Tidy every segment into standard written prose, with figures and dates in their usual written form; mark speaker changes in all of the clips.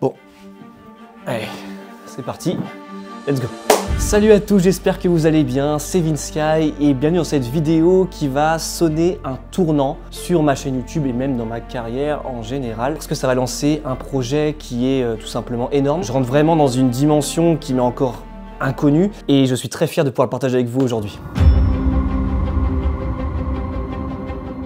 Speaker 1: Bon, allez, c'est parti, let's go. Salut à tous, j'espère que vous allez bien, c'est Vinsky et bienvenue dans cette vidéo qui va sonner un tournant sur ma chaîne YouTube et même dans ma carrière en général parce que ça va lancer un projet qui est tout simplement énorme. Je rentre vraiment dans une dimension qui m'est encore inconnue et je suis très fier de pouvoir le partager avec vous aujourd'hui.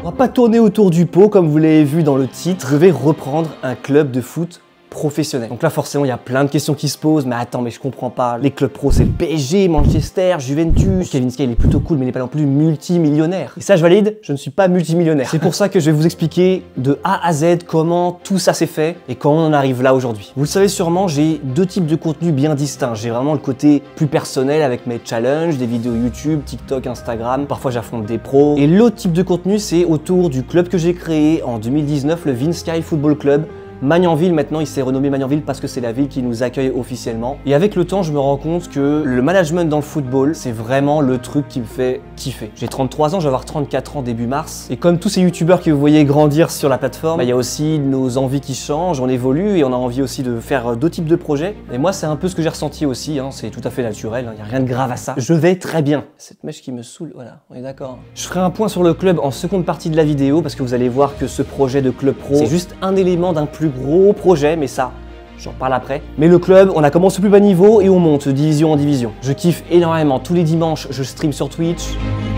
Speaker 1: On va pas tourner autour du pot comme vous l'avez vu dans le titre, je vais reprendre un club de foot professionnel. Donc là forcément il y a plein de questions qui se posent, mais attends mais je comprends pas, les clubs pro c'est le PSG, Manchester, Juventus, Kevin Sky il est plutôt cool mais il n'est pas non plus multimillionnaire. Et ça je valide, je ne suis pas multimillionnaire. C'est pour ça que je vais vous expliquer de A à Z comment tout ça s'est fait et comment on en arrive là aujourd'hui. Vous le savez sûrement, j'ai deux types de contenus bien distincts. J'ai vraiment le côté plus personnel avec mes challenges, des vidéos YouTube, TikTok, Instagram, parfois j'affronte des pros. Et l'autre type de contenu c'est autour du club que j'ai créé en 2019, le Vinsky Football Club. Magnanville, maintenant il s'est renommé Magnanville parce que c'est la ville qui nous accueille officiellement. Et avec le temps, je me rends compte que le management dans le football, c'est vraiment le truc qui me fait kiffer. J'ai 33 ans, je vais avoir 34 ans début mars. Et comme tous ces youtubeurs que vous voyez grandir sur la plateforme, il y a aussi nos envies qui changent, on évolue et on a envie aussi de faire d'autres types de projets. Et moi, c'est un peu ce que j'ai ressenti aussi, hein. C'est tout à fait naturel, il n'y a rien de grave à ça. Je vais très bien. Cette mèche qui me saoule, voilà, on est d'accord. Je ferai un point sur le club en seconde partie de la vidéo parce que vous allez voir que ce projet de club pro, c'est juste un élément d'un plus gros projet, mais ça, j'en parle après. Mais le club, on a commencé au plus bas niveau et on monte de division en division. Je kiffe énormément. Tous les dimanches, je stream sur Twitch.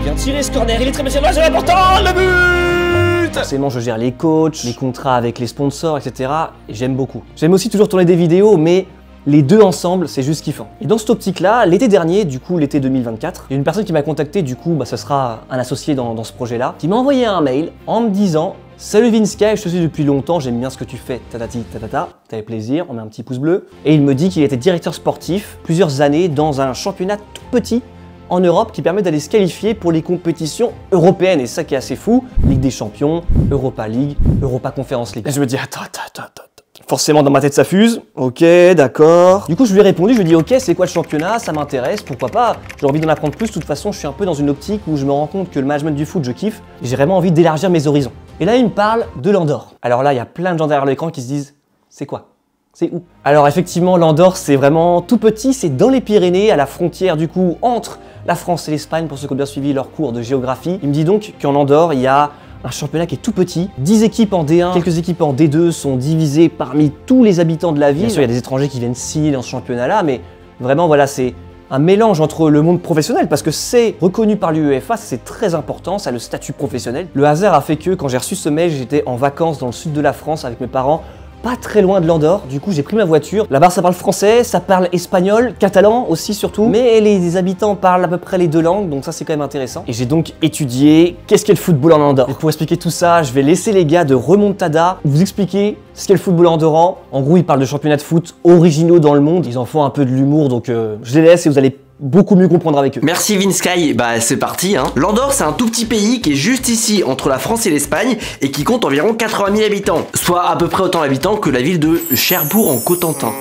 Speaker 1: Bien tiré ce corner, il est très bien tiré, c'est important, le but! Forcément, je gère les coachs, les contrats avec les sponsors, etc. Et j'aime beaucoup. J'aime aussi toujours tourner des vidéos, mais les deux ensemble, c'est juste kiffant. Et dans cette optique-là, l'été dernier, du coup l'été 2024, il y a une personne qui m'a contacté, du coup, ça sera un associé dans ce projet-là, qui m'a envoyé un mail en me disant: salut Vinsky, je te suis depuis longtemps, j'aime bien ce que tu fais, tatati tatata, t'avais plaisir, on met un petit pouce bleu. Et il me dit qu'il était directeur sportif plusieurs années dans un championnat tout petit en Europe qui permet d'aller se qualifier pour les compétitions européennes. Et ça qui est assez fou, Ligue des Champions, Europa League, Europa Conference League. Et je me dis attends. Forcément dans ma tête ça fuse, ok d'accord. Du coup je lui ai répondu, je lui ai dit ok c'est quoi le championnat, ça m'intéresse, pourquoi pas, j'ai envie d'en apprendre plus, de toute façon je suis un peu dans une optique où je me rends compte que le management du foot je kiffe, et j'ai vraiment envie d'élargir mes horizons. Et là il me parle de l'Andorre. Alors là il y a plein de gens derrière l'écran qui se disent c'est quoi? C'est où? Alors effectivement l'Andorre c'est vraiment tout petit, c'est dans les Pyrénées, à la frontière du coup entre la France et l'Espagne pour ceux qui ont bien suivi leur cours de géographie. Il me dit donc qu'en Andorre il y a un championnat qui est tout petit, 10 équipes en D1, quelques équipes en D2 sont divisées parmi tous les habitants de la ville. Bien sûr, il y a des étrangers qui viennent signer dans ce championnat-là, mais vraiment, voilà, c'est un mélange entre le monde professionnel, parce que c'est reconnu par l'UEFA, c'est très important, ça a le statut professionnel. Le hasard a fait que, quand j'ai reçu ce mail, j'étais en vacances dans le sud de la France avec mes parents, pas très loin de l'Andorre, du coup j'ai pris ma voiture. Là-bas ça parle français, ça parle espagnol, catalan aussi surtout, mais les habitants parlent à peu près les deux langues, donc ça c'est quand même intéressant. Et j'ai donc étudié qu'est-ce qu'est le football en Andorre. Et pour expliquer tout ça, je vais laisser les gars de Remontada vous expliquer ce qu'est le football andorran. En gros ils parlent de championnats de foot originaux dans le monde, ils en font un peu de l'humour, donc je les laisse et vous allez beaucoup mieux comprendre avec eux.
Speaker 2: Merci Vinsky, bah c'est parti hein. L'Andorre c'est un tout petit pays qui est juste ici entre la France et l'Espagne et qui compte environ 80 000 habitants, soit à peu près autant d'habitants que la ville de Cherbourg en Cotentin.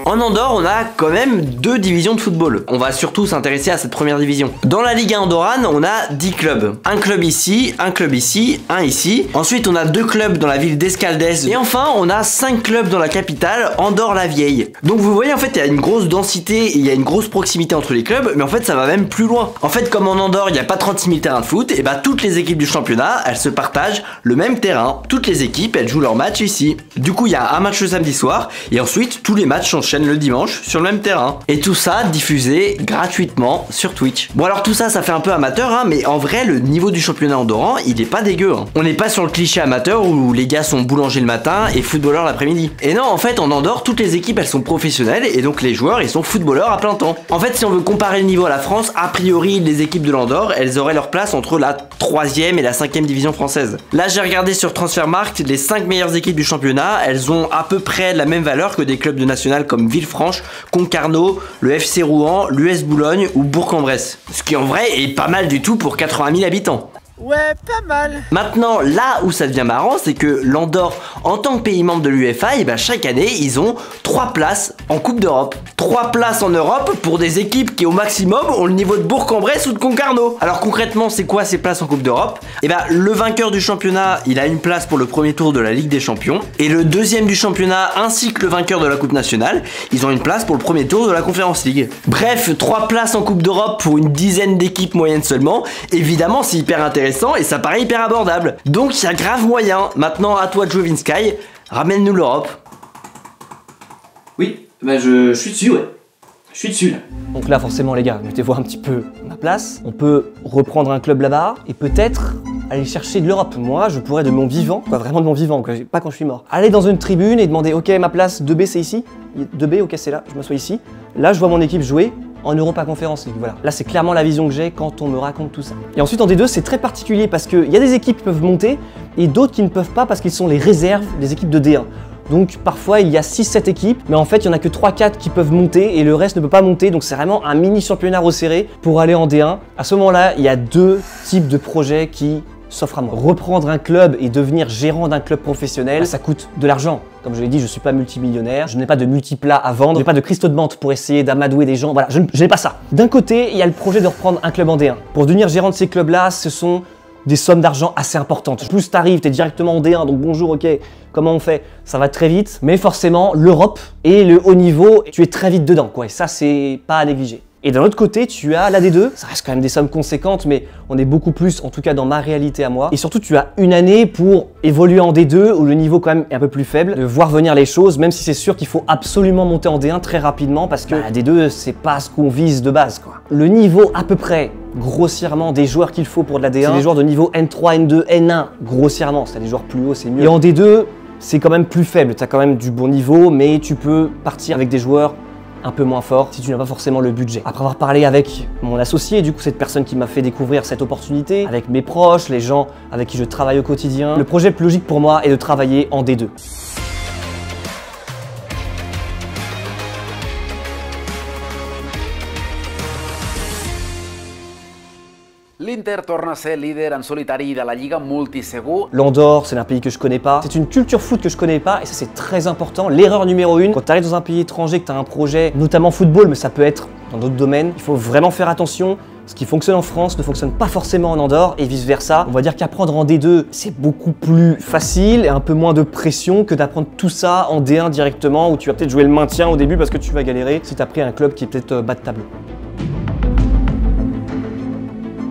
Speaker 2: En Andorre, on a quand même deux divisions de football. On va surtout s'intéresser à cette première division. Dans la Ligue 1 andorrane, on a 10 clubs. Un club ici, un club ici, un ici. Ensuite, on a 2 clubs dans la ville d'Escaldès. Et enfin, on a 5 clubs dans la capitale, Andorre-la-Vieille. Donc vous voyez, en fait, il y a une grosse densité et il y a une grosse proximité entre les clubs, mais en fait, ça va même plus loin. En fait, comme en Andorre, il n'y a pas 36 000 terrains de foot, et bah toutes les équipes du championnat, elles se partagent le même terrain. Toutes les équipes, elles jouent leur match ici. Du coup, il y a un match le samedi soir, et ensuite, tous les matchs s'enchaînent le dimanche sur le même terrain. Et tout ça diffusé gratuitement sur Twitch. Bon alors tout ça, ça fait un peu amateur, hein, mais en vrai, le niveau du championnat andorran, il est pas dégueu. Hein. On n'est pas sur le cliché amateur où les gars sont boulangers le matin et footballeurs l'après-midi. Et non, en fait, en Andorre, toutes les équipes, elles sont professionnelles et donc les joueurs, ils sont footballeurs à plein temps. En fait, si on veut comparer le niveau à la France, a priori, les équipes de l'Andorre, elles auraient leur place entre la 3e et la 5e division française. Là, j'ai regardé sur Transfermarkt, les 5 meilleures équipes du championnat, elles ont à peu près la même valeur que des clubs de national comme Villefranche, Concarneau, le FC Rouen, l'US Boulogne ou Bourg-en-Bresse. Ce qui en vrai est pas mal du tout pour 80 000 habitants.
Speaker 3: Ouais, pas mal.
Speaker 2: Maintenant, là où ça devient marrant, c'est que l'Andorre, en tant que pays membre de l'UEFA, et ben chaque année, ils ont 3 places en Coupe d'Europe. 3 places en Europe pour des équipes qui, au maximum, ont le niveau de Bourg-en-Bresse ou de Concarneau. Alors concrètement, c'est quoi ces places en Coupe d'Europe? Et ben le vainqueur du championnat, il a une place pour le premier tour de la Ligue des Champions. Et le deuxième du championnat, ainsi que le vainqueur de la Coupe nationale, ils ont une place pour le premier tour de la Conference League. Bref, 3 places en Coupe d'Europe pour une dizaine d'équipes moyennes seulement. Évidemment, c'est hyper intéressant et ça paraît hyper abordable. Donc il y a grave moyen. Maintenant à toi de jouer Vinsky, ramène-nous l'Europe.
Speaker 4: Oui, bah je suis dessus, ouais. Je suis dessus là.
Speaker 1: Donc là forcément les gars, mettez-vous un petit peu ma place. On peut reprendre un club là-bas et peut-être aller chercher de l'Europe. Moi je pourrais de mon vivant, quoi, vraiment de mon vivant, quoi, pas quand je suis mort. Aller dans une tribune et demander ok ma place 2B c'est ici, 2B ok c'est là, je m'assois ici. Là je vois mon équipe jouer en Europa Conference League, voilà. Là c'est clairement la vision que j'ai quand on me raconte tout ça. Et ensuite en D2 c'est très particulier parce qu'il y a des équipes qui peuvent monter et d'autres qui ne peuvent pas parce qu'ils sont les réserves des équipes de D1. Donc parfois il y a 6-7 équipes, mais en fait il n'y en a que 3-4 qui peuvent monter et le reste ne peut pas monter, donc c'est vraiment un mini championnat resserré pour aller en D1. À ce moment-là, il y a 2 types de projets qui s'offrent à moi. Reprendre un club et devenir gérant d'un club professionnel, ça coûte de l'argent. Comme je l'ai dit, je ne suis pas multimillionnaire, je n'ai pas de multiplats à vendre, je n'ai pas de cristaux de menthe pour essayer d'amadouer des gens, voilà, je n'ai pas ça. D'un côté, il y a le projet de reprendre un club en D1. Pour devenir gérant de ces clubs-là, ce sont des sommes d'argent assez importantes. Plus t'arrives, t'es directement en D1, donc bonjour, ok, comment on fait? Ça va très vite, mais forcément, l'Europe et le haut niveau, tu es très vite dedans, quoi, et ça, c'est pas à négliger. Et d'un autre côté, tu as la D2, ça reste quand même des sommes conséquentes, mais on est beaucoup plus, en tout cas dans ma réalité à moi. Et surtout, tu as une année pour évoluer en D2, où le niveau quand même est un peu plus faible, de voir venir les choses, même si c'est sûr qu'il faut absolument monter en D1 très rapidement, parce que la D2, c'est pas ce qu'on vise de base, quoi. Le niveau à peu près, grossièrement, des joueurs qu'il faut pour de la D1, c'est des joueurs de niveau N3, N2, N1, grossièrement, c'est des joueurs plus hauts, c'est mieux. Et en D2, c'est quand même plus faible, tu as quand même du bon niveau, mais tu peux partir avec des joueurs un peu moins fort si tu n'as pas forcément le budget. Après avoir parlé avec mon associé, du coup cette personne qui m'a fait découvrir cette opportunité, avec mes proches, les gens avec qui je travaille au quotidien, le projet plus logique pour moi est de travailler en D2.
Speaker 5: L'Inter torna a ser líder en solitari de la Lliga multisegur.
Speaker 1: L'Andorre, c'est un pays que je connais pas. C'est une culture foot que je connais pas et ça c'est très important. L'erreur numéro 1, quand tu arrives dans un pays étranger, que tu as un projet, notamment football, mais ça peut être dans d'autres domaines, il faut vraiment faire attention. Ce qui fonctionne en France ne fonctionne pas forcément en Andorre et vice versa. On va dire qu'apprendre en D2, c'est beaucoup plus facile et un peu moins de pression que d'apprendre tout ça en D1 directement où tu vas peut-être jouer le maintien au début parce que tu vas galérer si tu as pris un club qui est peut-être bas de tableau.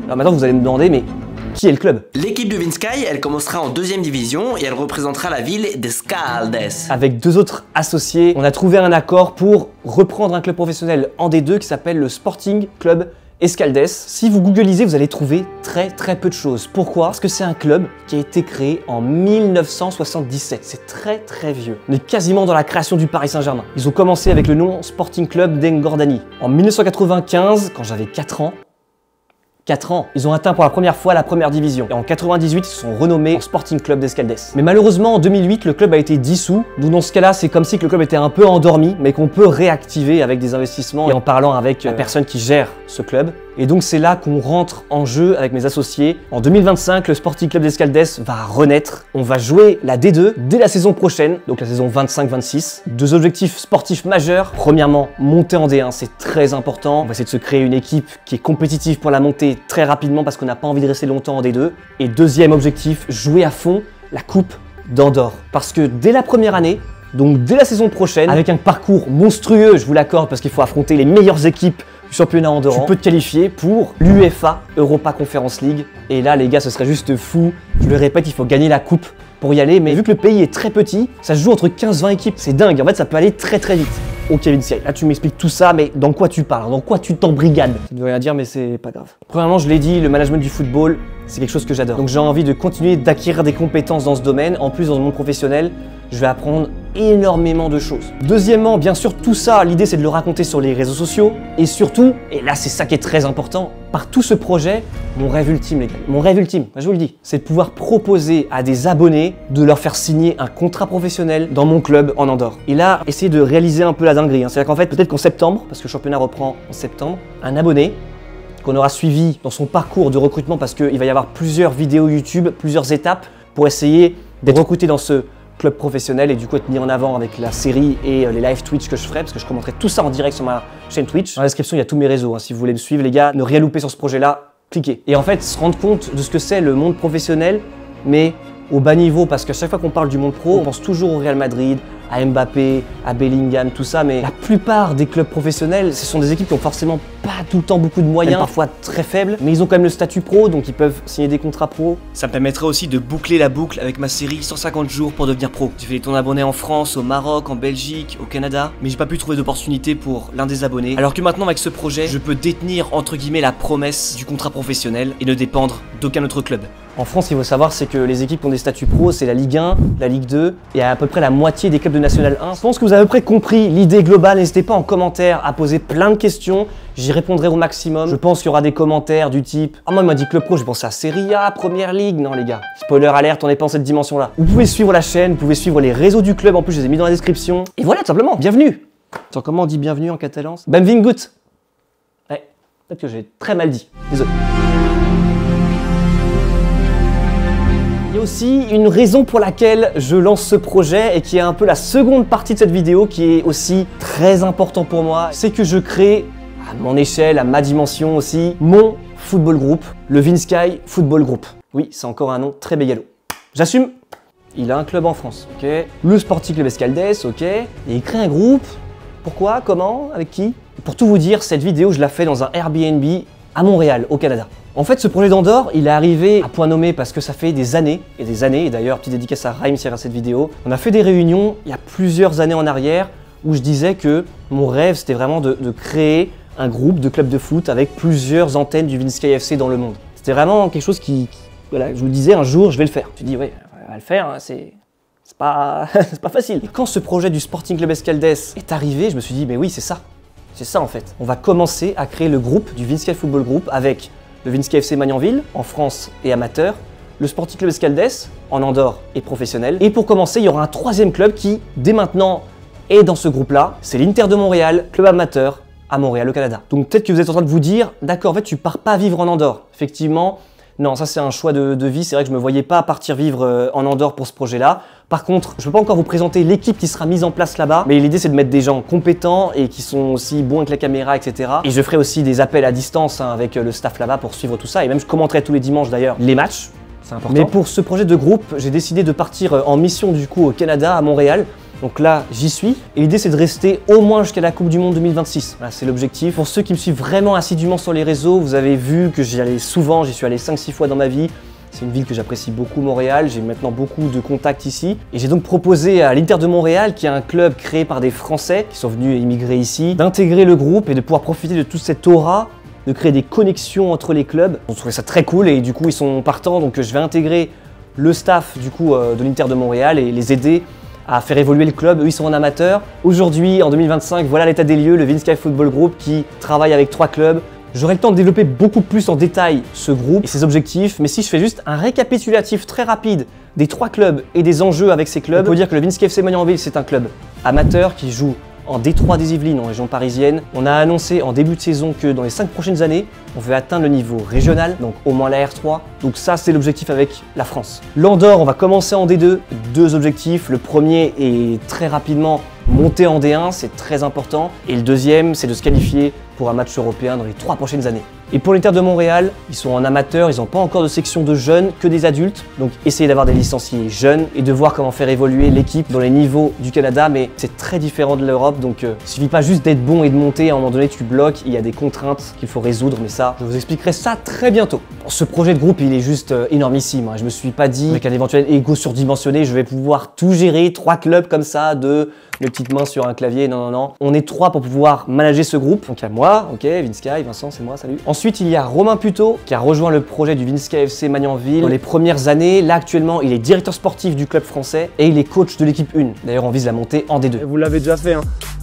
Speaker 1: Alors maintenant vous allez me demander, mais qui est le club?
Speaker 2: L'équipe de Vinsky, elle commencera en 2e division et elle représentera la ville d'Escaldes.
Speaker 1: Avec 2 autres associés, on a trouvé un accord pour reprendre un club professionnel en D2 qui s'appelle le Sporting Club Escaldes. Si vous googlisez, vous allez trouver très peu de choses. Pourquoi? Parce que c'est un club qui a été créé en 1977. C'est très vieux. On est quasiment dans la création du Paris Saint-Germain. Ils ont commencé avec le nom Sporting Club d'Engordany. En 1995, quand j'avais 4 ans, ils ont atteint pour la première fois la première division. Et en 98, ils se sont renommés en Sporting Club d'Escaldes. Mais malheureusement, en 2008, le club a été dissous. Donc dans ce cas-là, c'est comme si le club était un peu endormi, mais qu'on peut réactiver avec des investissements et en parlant avec la personne qui gère ce club. Et donc c'est là qu'on rentre en jeu avec mes associés. En 2025, le Sporting Club d'Escaldes va renaître. On va jouer la D2 dès la saison prochaine, donc la saison 25-26. 2 objectifs sportifs majeurs. Premièrement, monter en D1, c'est très important. On va essayer de se créer une équipe qui est compétitive pour la montée très rapidement parce qu'on n'a pas envie de rester longtemps en D2. Et deuxième objectif, jouer à fond la Coupe d'Andorre. Parce que dès la première année, donc dès la saison prochaine, avec un parcours monstrueux, je vous l'accorde, parce qu'il faut affronter les meilleures équipes du championnat andorran, tu peux te qualifier pour l'UEFA Europa Conference League. Et là, les gars, ce serait juste fou. Je le répète, il faut gagner la coupe pour y aller. Mais vu que le pays est très petit, ça se joue entre 15-20 équipes. C'est dingue. En fait, ça peut aller très vite. Ok, Vinsky, là, tu m'expliques tout ça, mais dans quoi tu parles? Dans quoi tu t'embrigades? Ça ne veut rien dire, mais c'est pas grave. Premièrement, je l'ai dit, le management du football, c'est quelque chose que j'adore. Donc j'ai envie de continuer d'acquérir des compétences dans ce domaine. En plus, dans le monde professionnel, je vais apprendre énormément de choses. Deuxièmement, bien sûr, tout ça, l'idée c'est de le raconter sur les réseaux sociaux. Et surtout, et là c'est ça qui est très important, par tout ce projet, mon rêve ultime les gars, mon rêve ultime, je vous le dis, c'est de pouvoir proposer à des abonnés de leur faire signer un contrat professionnel dans mon club en Andorre. Et là, essayer de réaliser un peu la dinguerie. C'est-à-dire qu'en fait, peut-être qu'en septembre, parce que le championnat reprend en septembre, un abonné qu'on aura suivi dans son parcours de recrutement parce qu'il va y avoir plusieurs vidéos YouTube, plusieurs étapes pour essayer d'être recruté dans ce club professionnel et du coup être mis en avant avec la série et les live Twitch que je ferai parce que je commenterai tout ça en direct sur ma chaîne Twitch. Dans la description, il y a tous mes réseaux. Hein. Si vous voulez me suivre, les gars, ne rien louper sur ce projet-là, cliquez. Et en fait, se rendre compte de ce que c'est le monde professionnel, mais au bas niveau, parce qu'à chaque fois qu'on parle du monde pro, on pense toujours au Real Madrid, à Mbappé, à Bellingham, tout ça, mais la plupart des clubs professionnels, ce sont des équipes qui ont forcément pas tout le temps beaucoup de moyens, parfois très faibles, mais ils ont quand même le statut pro, donc ils peuvent signer des contrats pro. Ça me permettrait aussi de boucler la boucle avec ma série 150 jours pour devenir pro. J'ai fait des tours d'abonnés en France, au Maroc, en Belgique, au Canada, mais j'ai pas pu trouver d'opportunité pour l'un des abonnés. Alors que maintenant, avec ce projet, je peux détenir entre guillemets la promesse du contrat professionnel et ne dépendre d'aucun autre club. En France, ce qu'il faut savoir, c'est que les équipes qui ont des statuts pro, c'est la Ligue 1, la Ligue 2 et à peu près la moitié des clubs de National 1. Je pense que vous avez à peu près compris l'idée globale. N'hésitez pas en commentaire à poser plein de questions. J'y répondrai au maximum. Je pense qu'il y aura des commentaires du type « Ah, moi, il m'a dit club pro, j'ai pensé à Serie A, Première Ligue. » Non, les gars, spoiler alerte, on n'est pas en cette dimension-là. Vous pouvez suivre la chaîne, vous pouvez suivre les réseaux du club. En plus, je les ai mis dans la description. Et voilà, tout simplement, bienvenue. Attends, comment on dit bienvenue en catalan? Benvingut. Ouais, peut-être que j'ai très mal dit. Désolé. Il y a aussi une raison pour laquelle je lance ce projet et qui est un peu la seconde partie de cette vidéo qui est aussi très important pour moi, c'est que je crée à mon échelle, à ma dimension aussi, mon football group, le Vinsky Football Group. Oui, c'est encore un nom très mégalo. J'assume, il a un club en France, ok. Le Sporting Club Escaldès, ok. Et il crée un groupe, pourquoi, comment, avec qui? Pour tout vous dire, cette vidéo, je la fais dans un Airbnb à Montréal, au Canada. En fait, ce projet d'Andorre, il est arrivé à point nommé parce que ça fait des années, et d'ailleurs, petite dédicace à Raim si elle regarde cette vidéo. On a fait des réunions il y a plusieurs années en arrière où je disais que mon rêve, c'était vraiment de créer un groupe de clubs de foot avec plusieurs antennes du Vinsky FC dans le monde. C'était vraiment quelque chose voilà, je me disais un jour, je vais le faire. Tu dis, ouais, on va le faire, hein, c'est pas, c'est pas facile. Et quand ce projet du Sporting Club Escaldès est arrivé, je me suis dit, mais oui, c'est ça. C'est ça en fait. On va commencer à créer le groupe du Vinsky Football Group avec le Vinsky FC Magnanville, en France et amateur, le Sporting Club Escaldès, en Andorre et professionnel. Et pour commencer, il y aura un troisième club qui, dès maintenant, est dans ce groupe-là. C'est l'Inter de Montréal, club amateur, à Montréal, au Canada. Donc peut-être que vous êtes en train de vous dire, d'accord, en fait, tu pars pas vivre en Andorre. Effectivement, non, ça c'est un choix de vie. C'est vrai que je me voyais pas partir vivre en Andorre pour ce projet-là. Par contre, je peux pas encore vous présenter l'équipe qui sera mise en place là-bas, mais l'idée c'est de mettre des gens compétents et qui sont aussi bons avec la caméra, etc. Et je ferai aussi des appels à distance avec le staff là-bas pour suivre tout ça. Et même je commenterai tous les dimanches d'ailleurs les matchs. C'est important. Mais pour ce projet de groupe, j'ai décidé de partir en mission du coup au Canada, à Montréal. Donc là, j'y suis. Et l'idée, c'est de rester au moins jusqu'à la Coupe du Monde 2026. Voilà, c'est l'objectif. Pour ceux qui me suivent vraiment assidûment sur les réseaux, vous avez vu que j'y allais souvent. J'y suis allé 5-6 fois dans ma vie. C'est une ville que j'apprécie beaucoup, Montréal. J'ai maintenant beaucoup de contacts ici. Et j'ai donc proposé à l'Inter de Montréal, qui est un club créé par des Français qui sont venus immigrer ici, d'intégrer le groupe et de pouvoir profiter de toute cette aura, de créer des connexions entre les clubs. On trouvait ça très cool et du coup, ils sont partants. Donc je vais intégrer le staff du coup de l'Inter de Montréal et les aider à faire évoluer le club. Eux, ils sont en amateur. Aujourd'hui, en 2025, voilà l'état des lieux, le Vinsky Football Group qui travaille avec 3 clubs. J'aurai le temps de développer beaucoup plus en détail ce groupe et ses objectifs, mais si je fais juste un récapitulatif très rapide des 3 clubs et des enjeux avec ces clubs, on peut dire que le Vinsky FC Magnanville, c'est un club amateur qui joue en Détroit des Yvelines, en région parisienne. On a annoncé en début de saison que dans les 5 prochaines années, on veut atteindre le niveau régional, donc au moins la R3. Donc ça, c'est l'objectif avec la France. L'Andorre, on va commencer en D2. 2 objectifs. Le premier est très rapidement monter en D1, c'est très important. Et le deuxième, c'est de se qualifier pour un match européen dans les 3 prochaines années. Et pour l'Inter de Montréal, ils sont en amateur, ils n'ont pas encore de section de jeunes, que des adultes. Donc essayez d'avoir des licenciés jeunes et de voir comment faire évoluer l'équipe dans les niveaux du Canada, mais c'est très différent de l'Europe, donc il suffit pas juste d'être bon et de monter, à un moment donné tu bloques, il y a des contraintes qu'il faut résoudre, mais ça, je vous expliquerai ça très bientôt. Ce projet de groupe, il est juste énormissime, hein. Je me suis pas dit, avec un éventuel ego surdimensionné, je vais pouvoir tout gérer, 3 clubs comme ça, de mes petites mains sur un clavier, non, non, non. On est 3 pour pouvoir manager ce groupe. Donc il y a moi, ok, Vinsky, Vincent, c'est moi, salut. Ensuite, il y a Romain Puteau qui a rejoint le projet du Vinsky FC Magnanville dans les premières années. Là, actuellement, il est directeur sportif du club français et il est coach de l'équipe 1. D'ailleurs, on vise la montée en D2.
Speaker 3: Vous l'avez déjà fait, hein.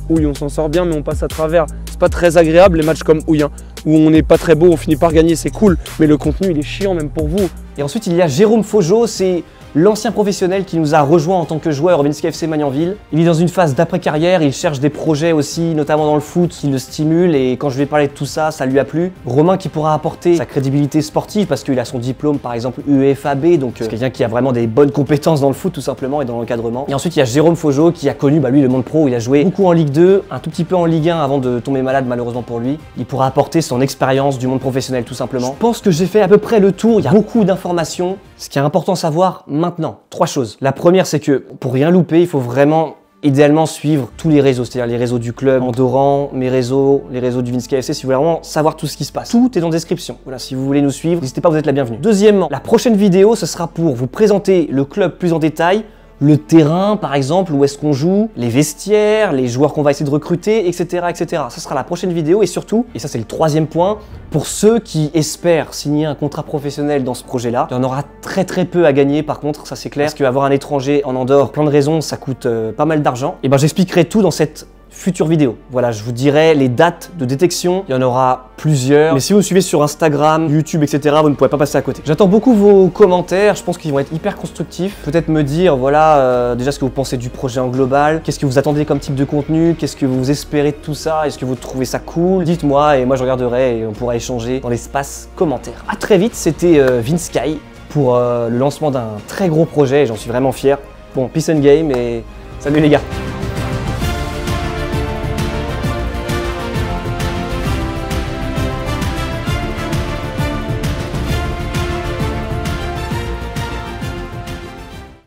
Speaker 3: Houille, on s'en sort bien, mais on passe à travers. C'est pas très agréable les matchs comme Houille, hein. où on n'est pas très beau, on finit par gagner, c'est cool, mais le contenu il est chiant même pour vous.
Speaker 1: Et ensuite, il y a Jérôme Faugeot, c'est l'ancien professionnel qui nous a rejoint en tant que joueur au Vinska FC Magnanville. Il est dans une phase d'après-carrière, il cherche des projets aussi, notamment dans le foot, qui le stimulent, et quand je lui ai parlé de tout ça, ça lui a plu. Romain qui pourra apporter sa crédibilité sportive parce qu'il a son diplôme par exemple UEFA-B, donc c'est quelqu'un qui a vraiment des bonnes compétences dans le foot tout simplement et dans l'encadrement. Et ensuite il y a Jérôme Faugeot qui a connu lui le monde pro, où il a joué beaucoup en Ligue 2, un tout petit peu en Ligue 1 avant de tomber malade malheureusement pour lui. Il pourra apporter son expérience du monde professionnel tout simplement. Je pense que j'ai fait à peu près le tour, il y a beaucoup d'informations. Ce qui est important à savoir maintenant, 3 choses. La première, c'est que pour rien louper, il faut vraiment idéalement suivre tous les réseaux, c'est-à-dire les réseaux du club, Andoran, mes réseaux, les réseaux du Vinska FC, si vous voulez vraiment savoir tout ce qui se passe. Tout est dans la description. Voilà, si vous voulez nous suivre, n'hésitez pas, vous êtes la bienvenue. Deuxièmement, la prochaine vidéo, ce sera pour vous présenter le club plus en détail, le terrain par exemple, où est-ce qu'on joue, les vestiaires, les joueurs qu'on va essayer de recruter, etc., etc. Ça sera la prochaine vidéo et surtout, et ça c'est le 3e point, pour ceux qui espèrent signer un contrat professionnel dans ce projet-là, il y en aura très peu à gagner par contre, ça c'est clair, parce qu'avoir un étranger en Andorre, pour plein de raisons, ça coûte pas mal d'argent. Et ben j'expliquerai tout dans cette future vidéo. Voilà, je vous dirai les dates de détection, il y en aura plusieurs. Mais si vous me suivez sur Instagram, YouTube, etc., vous ne pourrez pas passer à côté. J'attends beaucoup vos commentaires, je pense qu'ils vont être hyper constructifs. Peut-être me dire, voilà, déjà ce que vous pensez du projet en global, qu'est-ce que vous attendez comme type de contenu, qu'est-ce que vous espérez de tout ça, est-ce que vous trouvez ça cool? Dites-moi et moi je regarderai et on pourra échanger dans l'espace commentaires. À très vite, c'était Vinsky pour le lancement d'un très gros projet et j'en suis vraiment fier. Bon, peace and game et salut les gars.